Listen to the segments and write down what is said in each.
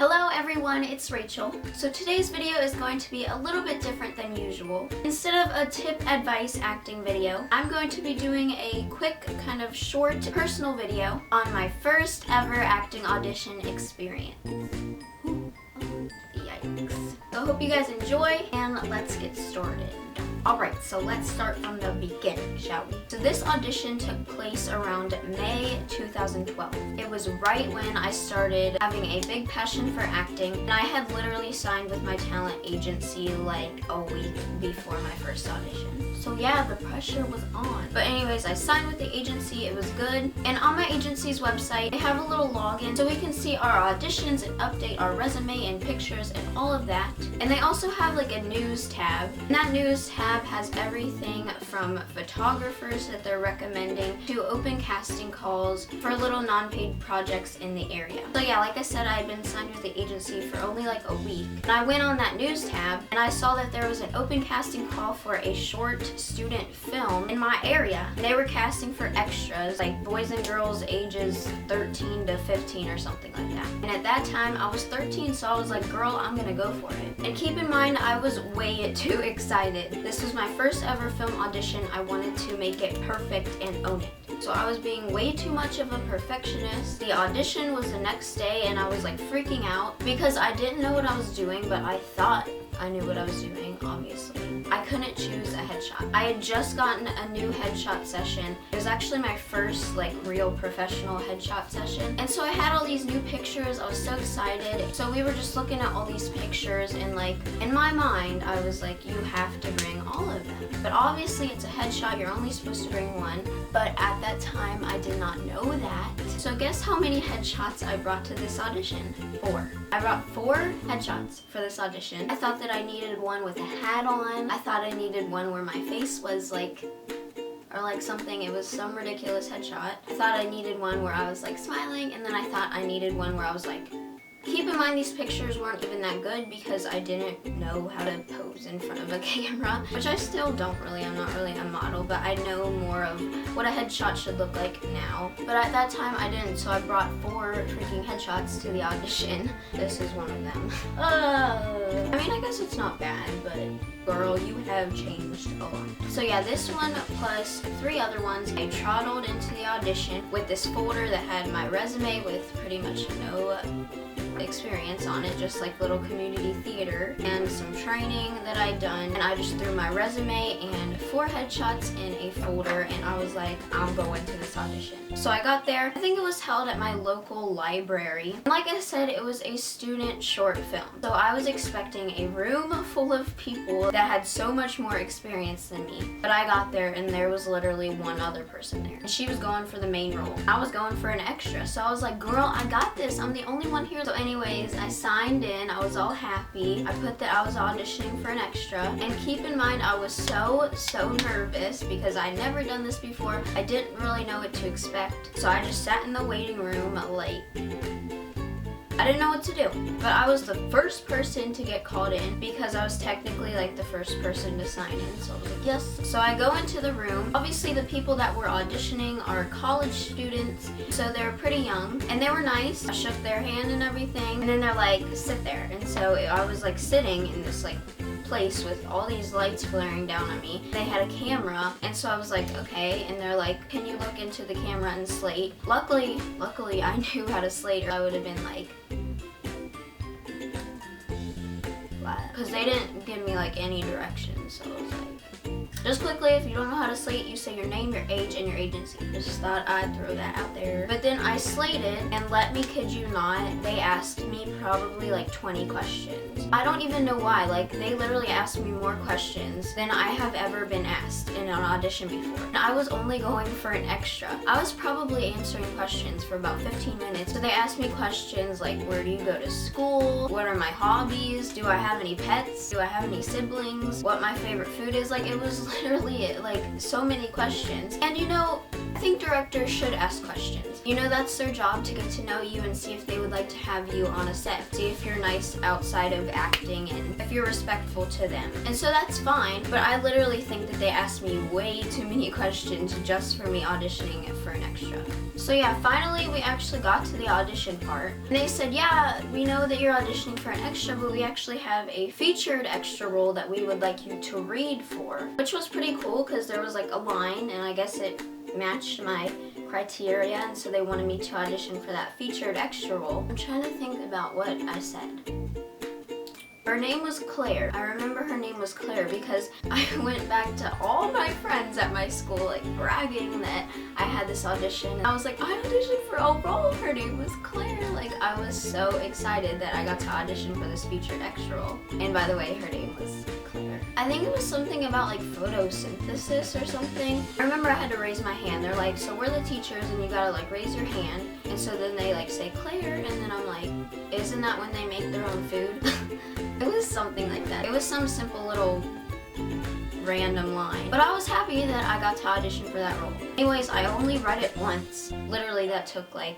Hello everyone, it's Rachel. So today's video is going to be a little bit different than usual. Instead of a tip advice acting video, I'm going to be doing a quick kind of short personal video on my first ever acting audition experience. Yikes. So I hope you guys enjoy and let's get started. Alright, so let's start from the beginning, shall we? So this audition took place around May 2012. It was right when I started having a big passion for acting, and I had literally signed with my talent agency like a week before my first audition. So yeah, the pressure was on. But anyways, I signed with the agency, it was good. And on my agency's website, they have a little login so we can see our auditions and update our resume and pictures and all of that. And they also have like a news tab. And that news tab has everything from photographers that they're recommending to open casting calls for little non-paid projects in the area. So yeah, like I said, I had been signed with the agency for only like a week. And I went on that news tab and I saw that there was an open casting call for a short student film in my area. And they were casting for extras, like boys and girls ages 13 to 15 or something like that. And at that time, I was 13, so I was like, girl, I'm gonna go for it. And keep in mind, I was way too excited. This was my first ever film audition. I wanted to make it perfect and own it. So I was being way too much of a perfectionist. The audition was the next day and I was like freaking out because I didn't know what I was doing, but I thought I knew what I was doing, obviously. I couldn't choose a headshot. I had just gotten a new headshot session. It was actually my first like real professional headshot session. And so I had all these new pictures. I was so excited. So we were just looking at all these pictures and like in my mind, I was like, you have to bring all of them. But obviously it's a headshot. You're only supposed to bring one. But at that time, I did not know that. So guess how many headshots I brought to this audition? 4. I brought 4 headshots for this audition. I thought that I needed one with a hat on. I thought I needed one where my face was like, or like something, it was some ridiculous headshot. I thought I needed one where I was like smiling, and then I thought I needed one where I was like, keep in mind these pictures weren't even that good because I didn't know how to pose in front of a camera, which I still don't really. I'm not really a model, but I know more of what a headshot should look like now. But at that time I didn't, so I brought 4 freaking headshots to the audition. This is one of them. I mean, I guess it's not bad, but girl, you have changed a lot. So yeah, this one plus 3 other ones. I trottled into the audition with this folder that had my resume with pretty much no experience on it, just like little community theater and some training that I'd done, and I just threw my resume and 4 headshots in a folder, and I was like, I'm going to this audition. So I got there. I think it was held at my local library. And like I said, it was a student short film. So I was expecting a room full of people that had so much more experience than me. But I got there and there was literally one other person there. And she was going for the main role. I was going for an extra. So I was like, girl, I got this. I'm the only one here. So anyways, I signed in. I was all happy. I put that I was auditioning for an extra. And keep in mind, I was so nervous because I'd never done this before. I didn't really know what to expect. So I just sat in the waiting room like, I didn't know what to do. But I was the first person to get called in because I was technically like the first person to sign in. So I was like, yes. So I go into the room. Obviously the people that were auditioning are college students, so they're pretty young and they were nice. I shook their hand and everything, and then they're like, sit there. And so I was like sitting in this like place with all these lights blaring down on me. They had a camera, and so I was like, okay, and they're like, can you look into the camera and slate? Luckily I knew how to slate, or I would have been like, because they didn't give me like any directions, so I was like, just quickly, if you don't know how to slate, you say your name, your age, and your agency. I just thought I'd throw that out there. But then I slated, and let me kid you not, they asked me probably like 20 questions. I don't even know why. Like, they literally asked me more questions than I have ever been asked in an audition before. And I was only going for an extra. I was probably answering questions for about 15 minutes. So they asked me questions like, where do you go to school? What are my hobbies? Do I have any pets? Do I have any siblings? What my favorite food is? Like, it was literally like so many questions. And you know, think directors should ask questions. You know, that's their job, to get to know you and see if they would like to have you on a set. See if you're nice outside of acting and if you're respectful to them. And so that's fine, but I literally think that they asked me way too many questions just for me auditioning for an extra. So yeah, finally we actually got to the audition part. And they said, yeah, we know that you're auditioning for an extra, but we actually have a featured extra role that we would like you to read for. Which was pretty cool because there was like a line and I guess it matched my criteria, and so they wanted me to audition for that featured extra role. I'm trying to think about what I said. Her name was Claire. I remember her name was Claire because I went back to all my friends at my school like bragging that I had this audition. I was like, I auditioned for a role. Her name was Claire. Like, I was so excited that I got to audition for this featured extra role. And by the way, her name was Claire. I think it was something about like photosynthesis or something. I remember I had to raise my hand. They're like, so we're the teachers and you gotta like raise your hand. And so then they like say Claire, and then I'm like, isn't that when they make their own food? It was something like that. It was some simple little random line. But I was happy that I got to audition for that role. Anyways, I only read it once. Literally that took like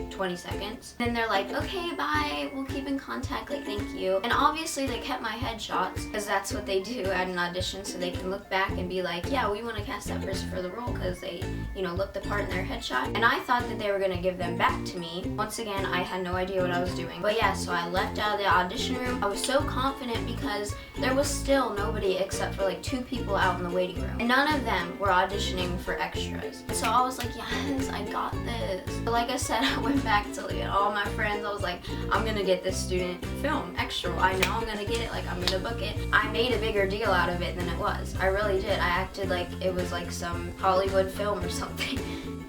20 seconds. Then they're like, okay, bye, we'll keep in contact, like, thank you. And obviously they kept my headshots because that's what they do at an audition, so they can look back and be like, yeah, we want to cast that person for the role because they, you know, looked the part in their headshot. And I thought that they were going to give them back to me. Once again, I had no idea what I was doing. But yeah, so I left out of the audition room. I was so confident because there was still nobody except for like 2 people out in the waiting room. And none of them were auditioning for extras. And so I was like, yes, I got this. But like I said, I went back to like, all my friends. I was like, I'm gonna get this student film extra. I know I'm gonna get it, like I'm gonna book it. I made a bigger deal out of it than it was. I really did. I acted like it was like some Hollywood film or something.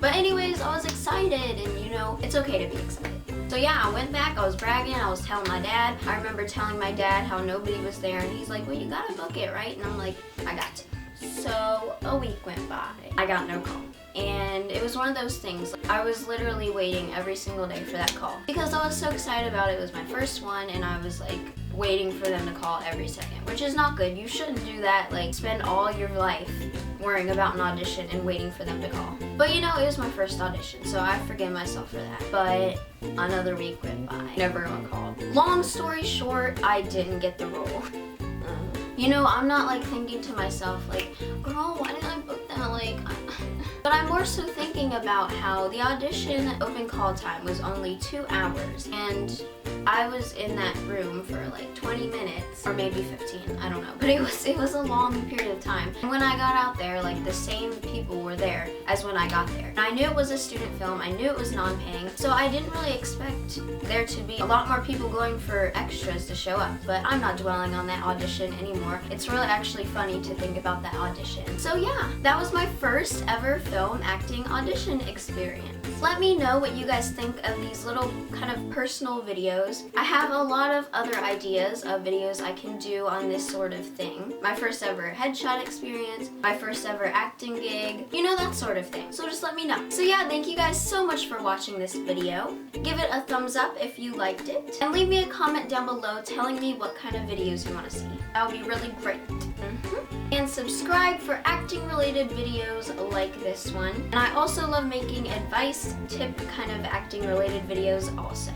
But anyways, I was excited, and you know, it's okay to be excited. So yeah, I went back, I was bragging, I was telling my dad. I remember telling my dad how nobody was there, and he's like, well, you gotta book it, right? And I'm like, I got to. So a week went by. I got no call. And it was one of those things, I was literally waiting every single day for that call because I was so excited about it. It was my first one, and I was like waiting for them to call every second, which is not good. You shouldn't do that, like spend all your life worrying about an audition and waiting for them to call. But you know, it was my first audition, so I forgive myself for that. But another week went by, never got called. Long story short, I didn't get the role. You know, I'm not like thinking to myself like, girl, why didn't I book that? Like, but I'm more so thinking about how the audition open call time was only 2 hours, and I was in that room for like 20 minutes or maybe 15, I don't know, but it was a long period of time. And when I got out there, like the same people were there as when I got there. And I knew it was a student film, I knew it was non-paying, so I didn't really expect there to be a lot more people going for extras to show up, but I'm not dwelling on that audition anymore. It's really actually funny to think about that audition. So yeah, that was my first ever film acting audition experience. Let me know what you guys think of these little kind of personal videos. I have a lot of other ideas of videos I can do on this sort of thing. My first ever headshot experience, my first ever acting gig, you know, that sort of thing. So just let me know. So yeah, thank you guys so much for watching this video. Give it a thumbs up if you liked it, and leave me a comment down below telling me what kind of videos you want to see. That would be really great. And subscribe for acting related videos like this one. And I also love making advice, tip kind of acting related videos also.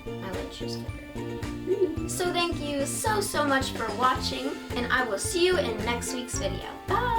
I like choose favorite. So thank you so much for watching, and I will see you in next week's video. Bye!